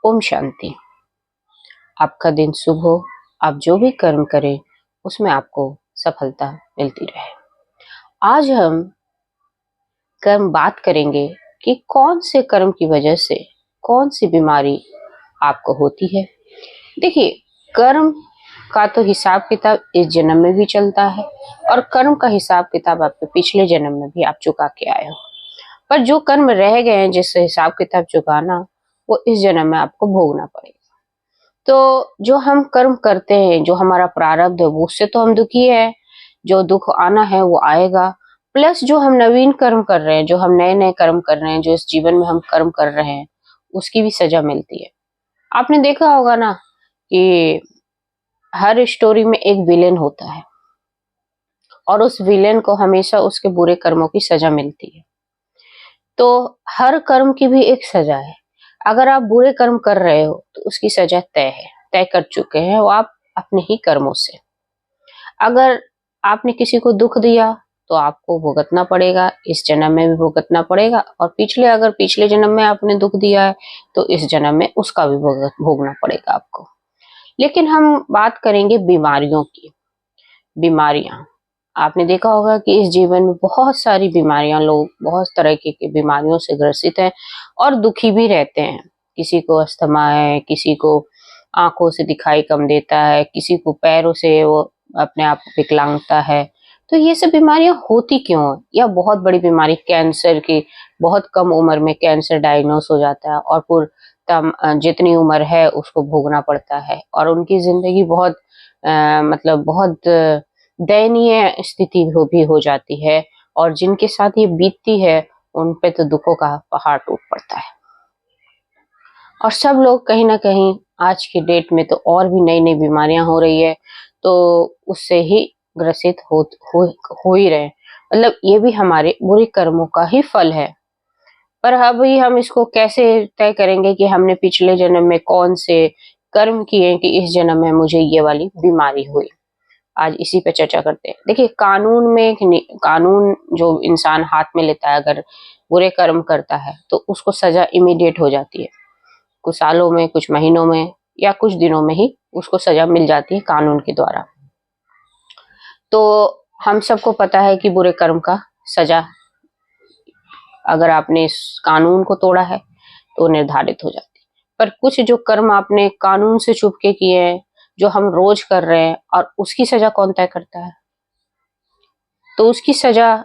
ओम शांति। आपका दिन शुभ हो। आप जो भी कर्म करें उसमें आपको सफलता मिलती रहे। आज हम बात करेंगे कि कौन से कर्म की वजह से कौन सी बीमारी आपको होती है। देखिए, कर्म का तो हिसाब किताब इस जन्म में भी चलता है और कर्म का हिसाब किताब आपके पिछले जन्म में भी आप चुका के आए हो। पर जो कर्म रह गए हैं जिससे हिसाब किताब चुकाना, वो इस जन्म में आपको भोगना पड़ेगा। तो जो हम कर्म करते हैं, जो हमारा प्रारब्ध है, वो उससे तो हम दुखी है। जो दुख आना है वो आएगा। प्लस जो हम नवीन कर्म कर रहे हैं, जो हम नए नए कर्म कर रहे हैं, जो इस जीवन में हम कर्म कर रहे हैं, उसकी भी सजा मिलती है। आपने देखा होगा ना कि हर स्टोरी में एक विलेन होता है और उस विलेन को हमेशा उसके बुरे कर्मों की सजा मिलती है। तो हर कर्म की भी एक सजा है। अगर आप बुरे कर्म कर रहे हो तो उसकी सजा तय है, तय कर चुके हैं वो आप अपने ही कर्मों से। अगर आपने किसी को दुख दिया तो आपको भुगतना पड़ेगा, इस जन्म में भी भुगतना पड़ेगा। और अगर पिछले जन्म में आपने दुख दिया है तो इस जन्म में उसका भी भोगना पड़ेगा आपको। लेकिन हम बात करेंगे बीमारियों की। बीमारियां, आपने देखा होगा कि इस जीवन में बहुत सारी बीमारियां, लोग बहुत तरह की बीमारियों से ग्रसित हैं और दुखी भी रहते हैं। किसी को अस्थमा है, किसी को आंखों से दिखाई कम देता है, किसी को पैरों से वो अपने आप विकलांगता है। तो ये सब बीमारियां होती क्यों है? या बहुत बड़ी बीमारी कैंसर की, बहुत कम उम्र में कैंसर डायग्नोस हो जाता है और जितनी उम्र है उसको भोगना पड़ता है और उनकी जिंदगी बहुत मतलब बहुत दयनीय स्थिति भी हो जाती है। और जिनके साथ ये बीतती है उन पे तो दुखों का पहाड़ टूट पड़ता है। और सब लोग कहीं ना कहीं आज की डेट में तो और भी नई नई बीमारियां हो रही है, तो उससे ही ग्रसित हो ही रहे। मतलब ये भी हमारे बुरे कर्मों का ही फल है। पर अभी हम इसको कैसे तय करेंगे कि हमने पिछले जन्म में कौन से कर्म किए कि इस जन्म में मुझे ये वाली बीमारी हुई। आज इसी पे चर्चा करते हैं। देखिए, कानून जो इंसान हाथ में लेता है, अगर बुरे कर्म करता है तो उसको सजा इमीडिएट हो जाती है। कुछ सालों में, कुछ महीनों में या कुछ दिनों में ही उसको सजा मिल जाती है कानून के द्वारा। तो हम सबको पता है कि बुरे कर्म का सजा, अगर आपने इस कानून को तोड़ा है तो निर्धारित हो जाती है। पर कुछ जो कर्म आपने कानून से छुप के किए हैं, जो हम रोज कर रहे हैं, और उसकी सजा कौन तय करता है? तो उसकी सजा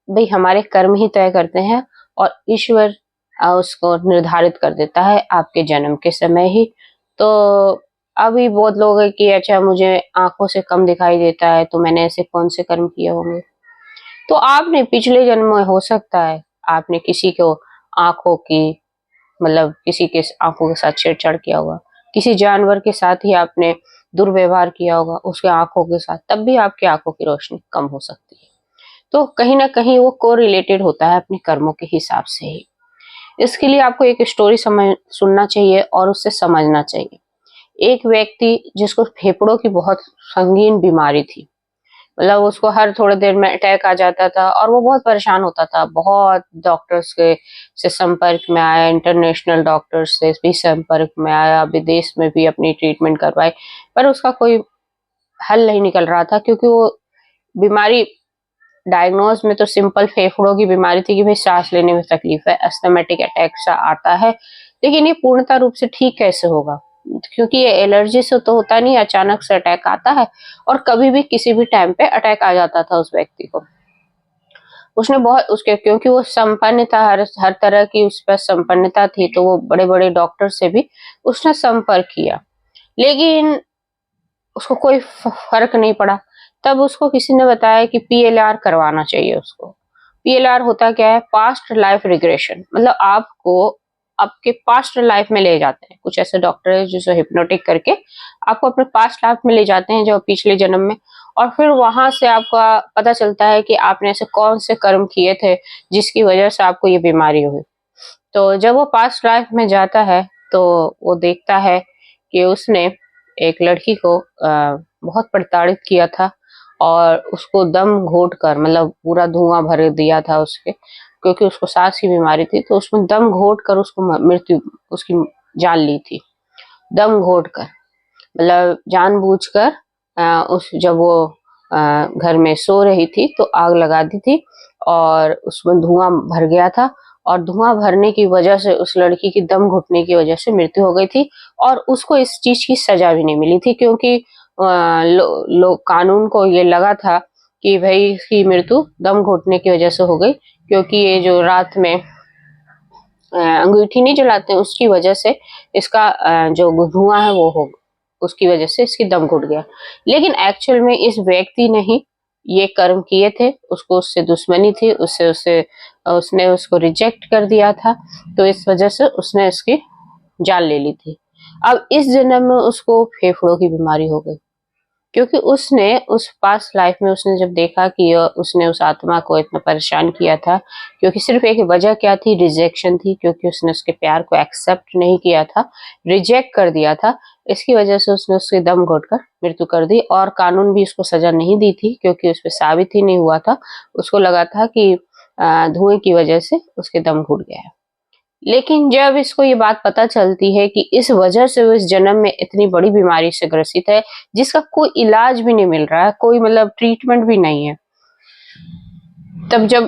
भाई हमारे कर्म ही तय करते हैं और ईश्वर उसको निर्धारित कर देता है आपके जन्म के समय ही। तो अभी बहुत लोग है कि अच्छा, मुझे आंखों से कम दिखाई देता है तो मैंने ऐसे कौन से कर्म किए होंगे। तो आपने पिछले जन्म में, हो सकता है आपने किसी को आंखों की, मतलब किसी के आंखों के साथ छेड़छाड़ किया होगा, किसी जानवर के साथ ही आपने दुर्व्यवहार किया होगा उसके आंखों के साथ, तब भी आपकी आंखों की रोशनी कम हो सकती है। तो कहीं ना कहीं वो को रिलेटेड होता है अपने कर्मों के हिसाब से ही। इसके लिए आपको एक स्टोरी सुनना चाहिए और उससे समझना चाहिए। एक व्यक्ति जिसको फेफड़ों की बहुत संगीन बीमारी थी, मतलब उसको हर थोड़े देर में अटैक आ जाता था और वो बहुत परेशान होता था। बहुत डॉक्टर्स के से संपर्क में आया, इंटरनेशनल डॉक्टर्स से भी संपर्क में आया, विदेश में भी अपनी ट्रीटमेंट करवाई, पर उसका कोई हल नहीं निकल रहा था। क्योंकि वो बीमारी डायग्नोज में तो सिंपल फेफड़ों की बीमारी थी कि भाई सांस लेने में तकलीफ है, अस्थमेटिक अटैक सा आता है, लेकिन ये पूर्णतः रूप से ठीक कैसे होगा? क्योंकि ये एलर्जी से तो होता नहीं, अचानक से अटैक आता है और कभी भी किसी भी टाइम पे अटैक आ जाता था उस व्यक्ति को। उसने बहुत उसके, क्योंकि वो संपन्न था, हर तरह की उस पर संपन्नता थी, तो वो बड़े बड़े डॉक्टर से भी उसने संपर्क किया, लेकिन उसको कोई फर्क नहीं पड़ा। तब उसको किसी ने बताया कि पीएलआर करवाना चाहिए उसको। पीएलआर होता क्या है? Past life regression. मतलब आपको आपके पास्ट लाइफ में ले जाते हैं। कुछ ऐसे डॉक्टर है जिसे हिप्नोटिक करके आपको अपने पास्ट लाइफ में ले जाते हैं, जो पिछले जन्म में, और फिर वहां से आपका पता चलता है कि आपने ऐसे कौन से कर्म किए थे जिसकी वजह से आपको ये बीमारी हुई। तो जब वो पास्ट लाइफ में जाता है तो वो देखता है कि उसने एक लड़की को बहुत प्रताड़ित किया था और उसको दम घोट कर, मतलब पूरा धुआं भर दिया था उसके, क्योंकि उसको सांस की बीमारी थी, तो उसमें दम घोट कर उसको उसकी जान ली थी, दम घोट कर, मतलब जानबूझकर जब वो घर में सो रही थी तो आग लगा दी थी और उसमें धुआं भर गया था, और धुआं भरने की वजह से उस लड़की की दम घुटने की वजह से मृत्यु हो गई थी। और उसको इस चीज की सजा भी नहीं मिली थी, क्योंकि कानून को ये लगा था कि भाई इसकी मृत्यु दम घुटने की वजह से हो गई, क्योंकि ये जो रात में अंगूठी नहीं जलाते उसकी वजह से इसका जो धुआं है वो हो, उसकी वजह से इसकी दम घुट गया। लेकिन एक्चुअल में इस व्यक्ति ने ही ये कर्म किए थे, उसको उससे दुश्मनी थी, उसने उसको रिजेक्ट कर दिया था, तो इस वजह से उसने इसकी जान ले ली थी। अब इस जन्म में उसको फेफड़ों की बीमारी हो गई, क्योंकि उसने उस पास्ट लाइफ में उसने जब देखा कि उसने उस आत्मा को इतना परेशान किया था, क्योंकि सिर्फ एक वजह क्या थी, रिजेक्शन थी, क्योंकि उसने उसके प्यार को एक्सेप्ट नहीं किया था, रिजेक्ट कर दिया था। इसकी वजह से उसने उसके दम घोटकर मृत्यु कर दी, और कानून भी उसको सजा नहीं दी थी, क्योंकि उस पर साबित ही नहीं हुआ था। उसको लगा था कि धुएं की वजह से उसके दम घुट गया है। लेकिन जब इसको ये बात पता चलती है कि इस वजह से वो इस जन्म में इतनी बड़ी बीमारी से ग्रसित है, जिसका कोई इलाज भी नहीं मिल रहा है, कोई मतलब ट्रीटमेंट भी नहीं है, तब जब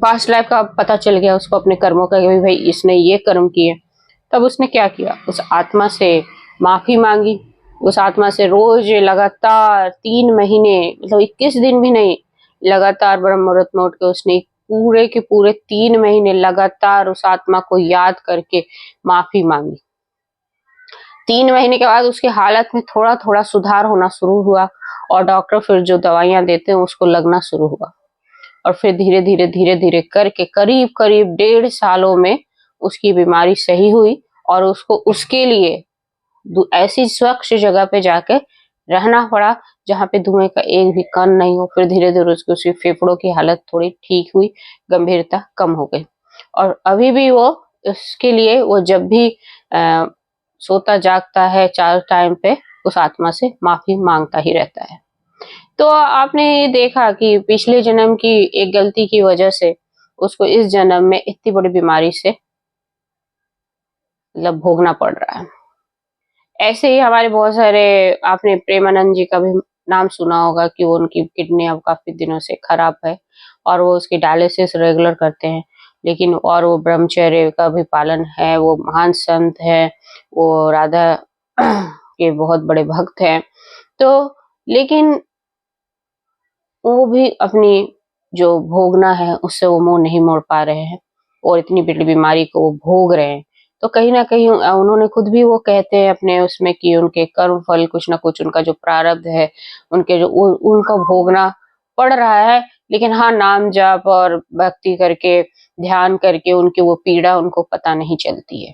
पास्ट लाइफ का पता चल गया उसको अपने कर्मों का कि भाई इसने ये कर्म किए, तब उसने क्या किया, उस आत्मा से माफी मांगी। उस आत्मा से रोज लगातार 3 महीने, मतलब 21 दिन भी नहीं, लगातार ब्रह्म मुहूर्त में उठ के उसने पूरे के पूरे 3 महीने लगातार उस आत्मा को याद करके माफी मांगी। 3 महीने के बाद उसकी हालत में थोड़ा थोड़ा सुधार होना शुरू हुआ, और डॉक्टर फिर जो दवाइयां देते हैं उसको लगना शुरू हुआ, और फिर धीरे धीरे धीरे धीरे करके करीब करीब 1.5 सालों में उसकी बीमारी सही हुई, और उसको उसके लिए ऐसी स्वच्छ जगह पे जाके रहना पड़ा जहाँ पे धुएं का एक भी कण नहीं हो। फिर धीरे धीरे उसकी फेफड़ों की हालत थोड़ी ठीक हुई, गंभीरता कम हो गई, और अभी भी वो उसके लिए वो जब भी सोता जागता है 4 टाइम पे उस आत्मा से माफी मांगता ही रहता है। तो आपने ये देखा कि पिछले जन्म की एक गलती की वजह से उसको इस जन्म में इतनी बड़ी बीमारी से मतलब भोगना पड़ रहा है। ऐसे ही हमारे बहुत सारे, आपने प्रेमानंद जी का भी नाम सुना होगा कि वो उनकी किडनी अब काफी दिनों से खराब है, और वो उसकी डायलिसिस रेगुलर करते हैं, लेकिन और वो ब्रह्मचर्य का भी पालन है, वो महान संत है, वो राधा के बहुत बड़े भक्त हैं। तो लेकिन वो भी अपनी जो भोगना है उससे वो मुंह नहीं मोड़ पा रहे हैं, और इतनी बड़ी बीमारी को वो भोग रहे हैं। तो कहीं ना कहीं उन्होंने खुद भी वो कहते हैं अपने उसमें कि उनके कर्म फल कुछ ना कुछ, उनका जो प्रारब्ध है, उनके जो उनका भोगना पड़ रहा है। लेकिन हाँ, नाम जाप और भक्ति करके, ध्यान करके उनकी वो पीड़ा उनको पता नहीं चलती है।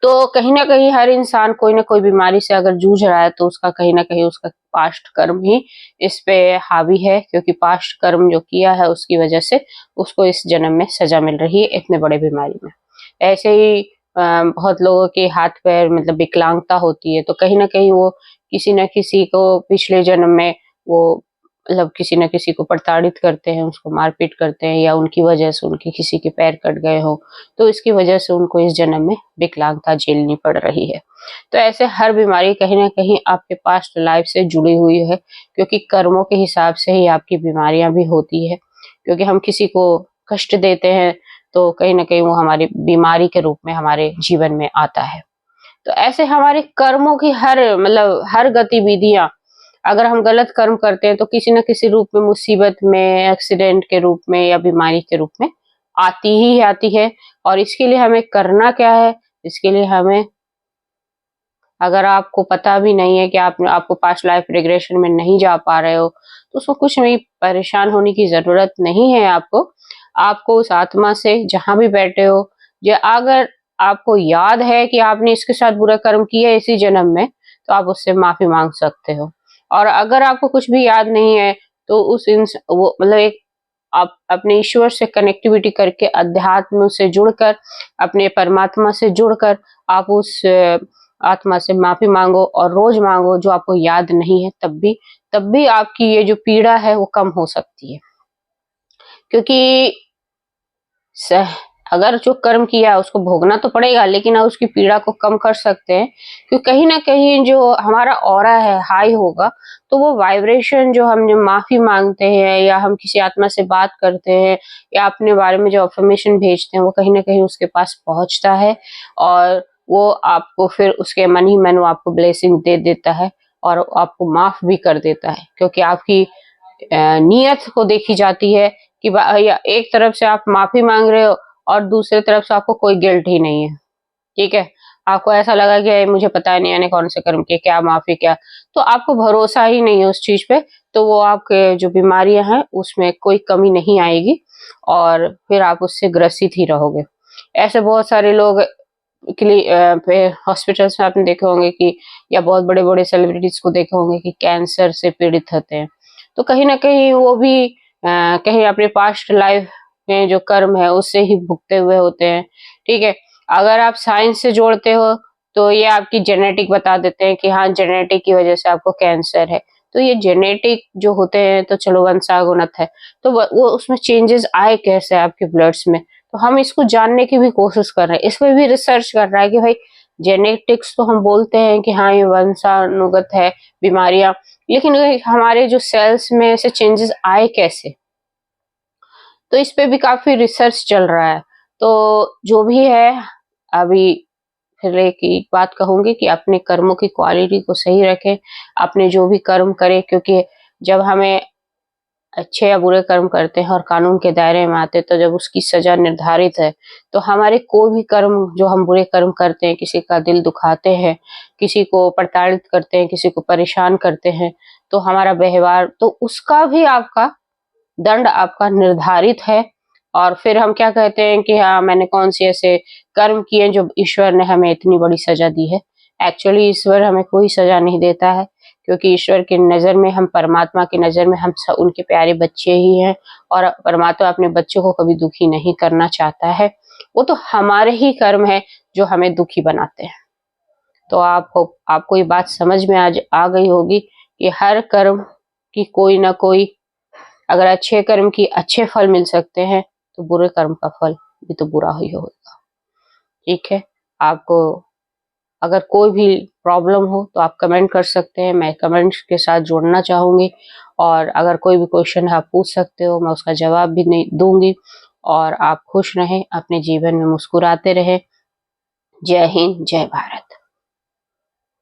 तो कहीं ना कहीं हर इंसान कोई ना कोई बीमारी से अगर जूझ रहा है, तो उसका कहीं ना कहीं उसका पास्ट कर्म ही इस पे हावी है, क्योंकि पास्ट कर्म जो किया है उसकी वजह से उसको इस जन्म में सजा मिल रही है इतने बड़े बीमारी में। ऐसे ही बहुत लोगों के हाथ पैर मतलब विकलांगता होती है, तो कहीं ना कहीं वो किसी न किसी को पिछले जन्म में वो मतलब किसी न किसी को प्रताड़ित करते हैं, उसको मारपीट करते हैं, या उनकी वजह से उनके किसी के पैर कट गए हो, तो इसकी वजह से उनको इस जन्म में विकलांगता झेलनी पड़ रही है। तो ऐसे हर बीमारी कहीं ना कहीं आपके पास्ट लाइफ से जुड़ी हुई है, क्योंकि कर्मों के हिसाब से ही आपकी बीमारियां भी होती है। क्योंकि हम किसी को कष्ट देते हैं तो कहीं ना कहीं वो हमारी बीमारी के रूप में हमारे जीवन में आता है। तो ऐसे हमारे कर्मों की हर गतिविधियां, अगर हम गलत कर्म करते हैं तो किसी न किसी रूप में, मुसीबत में, एक्सीडेंट के रूप में, या बीमारी के रूप में आती ही आती है। और इसके लिए हमें करना क्या है, इसके लिए हमें, अगर आपको पता भी नहीं है कि आपको पास्ट लाइफ रिग्रेशन में नहीं जा पा रहे हो, तो उसको कुछ नहीं परेशान होने की जरूरत नहीं है। आपको उस आत्मा से जहां भी बैठे हो, या अगर आपको याद है कि आपने इसके साथ बुरा कर्म किया है इसी जन्म में, तो आप उससे माफी मांग सकते हो। और अगर आपको कुछ भी याद नहीं है, तो वो मतलब एक आप अपने ईश्वर से कनेक्टिविटी करके, अध्यात्म से जुड़कर, अपने परमात्मा से जुड़कर आप उस आत्मा से माफी मांगो, और रोज मांगो। जो आपको याद नहीं है तब भी आपकी ये जो पीड़ा है वो कम हो सकती है। क्योंकि अगर जो कर्म किया उसको भोगना तो पड़ेगा, लेकिन आप उसकी पीड़ा को कम कर सकते हैं, क्योंकि कहीं ना कहीं जो हमारा ऑरा है हाई होगा, तो वो वाइब्रेशन जो हम जो माफी मांगते हैं या हम किसी आत्मा से बात करते हैं या अपने बारे में जो अफर्मेशन भेजते हैं वो कहीं ना कहीं उसके पास पहुंचता है, और वो आपको फिर उसके मन ही मन वो आपको ब्लेसिंग दे देता है और आपको माफ भी कर देता है, क्योंकि आपकी नीयत को देखी जाती है कि या एक तरफ से आप माफी मांग रहे हो और दूसरी तरफ से आपको कोई गिल्ट ही नहीं है। ठीक है, आपको ऐसा लगा कि मुझे पता नहीं मैंने कौन से कर्म किए, क्या माफी क्या, तो आपको भरोसा ही नहीं है उस चीज पे, तो वो आपके जो बीमारियां हैं उसमें कोई कमी नहीं आएगी और फिर आप उससे ग्रसित ही रहोगे। ऐसे बहुत सारे लोग हॉस्पिटल्स में आपने देखे होंगे कि, या बहुत बड़े बड़े सेलिब्रिटीज को देखे होंगे कि कैंसर से पीड़ित होते हैं, तो कहीं ना कहीं वो भी कहीं अपने पास्ट लाइफ में जो कर्म है उससे ही भुगते हुए होते हैं। ठीक है, अगर आप साइंस से जोड़ते हो तो ये आपकी जेनेटिक बता देते हैं कि हाँ जेनेटिक की वजह से आपको कैंसर है, तो ये जेनेटिक जो होते हैं तो चलो वंशानुगत है, तो वो उसमें चेंजेस आए कैसे आपके ब्लड्स में, तो हम इसको जानने की भी कोशिश कर रहे हैं, इसमें भी रिसर्च कर रहा है कि भाई जेनेटिक्स तो हम बोलते हैं कि हाँ ये वंशानुगत है बीमारियां, लेकिन हमारे जो सेल्स में ऐसे चेंजेस आए कैसे, तो इस पे भी काफी रिसर्च चल रहा है। तो जो भी है, अभी फिर एक बात कहूंगी कि अपने कर्मों की क्वालिटी को सही रखें, अपने जो भी कर्म करें, क्योंकि जब हमें अच्छे या बुरे कर्म करते हैं और कानून के दायरे में आते हैं, तो जब उसकी सजा निर्धारित है, तो हमारे कोई भी कर्म जो हम बुरे कर्म करते हैं, किसी का दिल दुखाते हैं, किसी को प्रताड़ित करते हैं, किसी को परेशान करते हैं, तो हमारा व्यवहार तो उसका भी आपका दंड आपका निर्धारित है। और फिर हम क्या कहते हैं कि हाँ मैंने कौन से ऐसे कर्म किए जो ईश्वर ने हमें इतनी बड़ी सजा दी है। एक्चुअली ईश्वर हमें कोई सजा नहीं देता है, क्योंकि ईश्वर की नजर में हम, परमात्मा की नजर में हम सब उनके प्यारे बच्चे ही हैं, और परमात्मा अपने बच्चों को कभी दुखी नहीं करना चाहता है, वो तो हमारे ही कर्म है जो हमें दुखी बनाते हैं। तो आपको ये बात समझ में आज आ गई होगी कि हर कर्म की कोई ना कोई, अगर अच्छे कर्म की अच्छे फल मिल सकते हैं, तो बुरे कर्म का फल भी तो बुरा ही होगा। ठीक है, आपको अगर कोई भी प्रॉब्लम हो तो आप कमेंट कर सकते हैं, मैं कमेंट्स के साथ जुड़ना चाहूंगी, और अगर कोई भी क्वेश्चन है आप पूछ सकते हो, मैं उसका जवाब भी नहीं दूंगी। और आप खुश रहें, अपने जीवन में मुस्कुराते रहें। जय हिंद, जय भारत।